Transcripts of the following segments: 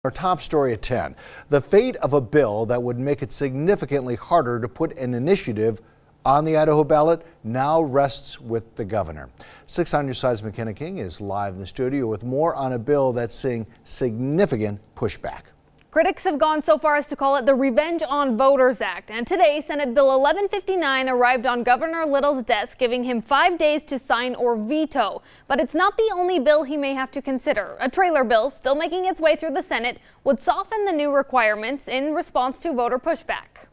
Our top story at 10, the fate of a bill that would make it significantly harder to put an initiative on the Idaho ballot now rests with the governor. 6 on your side's McKenna King is live in the studio with more on a bill that's seeing significant pushback. Critics have gone so far as to call it the Revenge on Voters Act, and today Senate Bill 1159 arrived on Governor Little's desk, giving him 5 days to sign or veto. But it's not the only bill he may have to consider. A trailer bill, still making its way through the Senate, would soften the new requirements in response to voter pushback.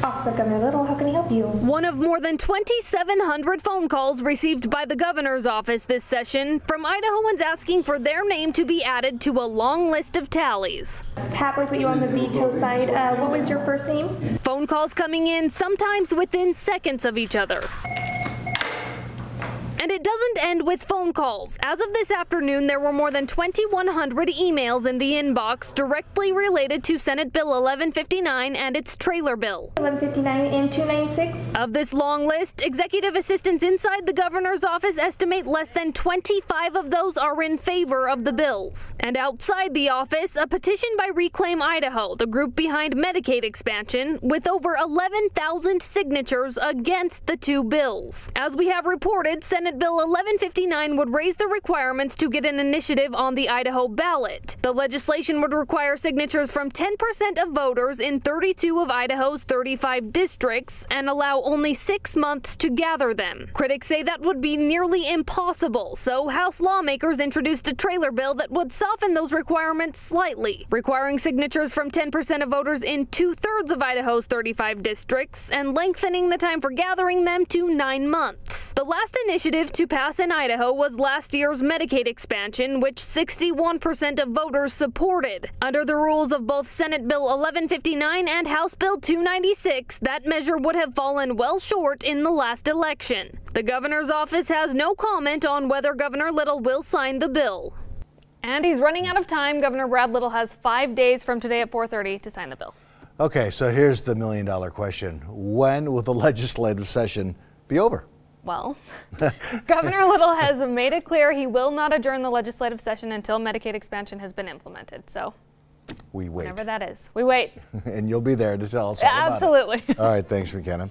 Officer Governor Little, how can I help you? One of more than 2,700 phone calls received by the governor's office this session from Idahoans asking for their name to be added to a long list of tallies. Happily put you on the veto side. What was your first name? Phone calls coming in sometimes within seconds of each other. And it doesn't end with phone calls. As of this afternoon, there were more than 2,100 emails in the inbox directly related to Senate Bill 1159 and its trailer bill. 1159 and 296. Of this long list, executive assistants inside the governor's office estimate less than 25 of those are in favor of the bills. And outside the office, a petition by Reclaim Idaho, the group behind Medicaid expansion, with over 11,000 signatures against the two bills. As we have reported, Senate Bill 1159 would raise the requirements to get an initiative on the Idaho ballot. The legislation would require signatures from 10% of voters in 32 of Idaho's 35 districts and allow only 6 months to gather them. Critics say that would be nearly impossible, so House lawmakers introduced a trailer bill that would soften those requirements slightly, requiring signatures from 10% of voters in 2/3 of Idaho's 35 districts and lengthening the time for gathering them to 9 months. The last initiative to pass in Idaho was last year's Medicaid expansion, which 61% of voters supported. Under the rules of both Senate Bill 1159 and House Bill 296, that measure would have fallen well short in the last election. The governor's office has no comment on whether Governor Little will sign the bill. And he's running out of time. Governor Brad Little has 5 days from today at 4:30 to sign the bill. Okay, so here's the million-dollar question. When will the legislative session be over? Well, Governor Little has made it clear he will not adjourn the legislative session until Medicaid expansion has been implemented. So we wait. Whenever that is, we wait. And you'll be there to tell us all about it. Absolutely. All right, thanks, McKenna.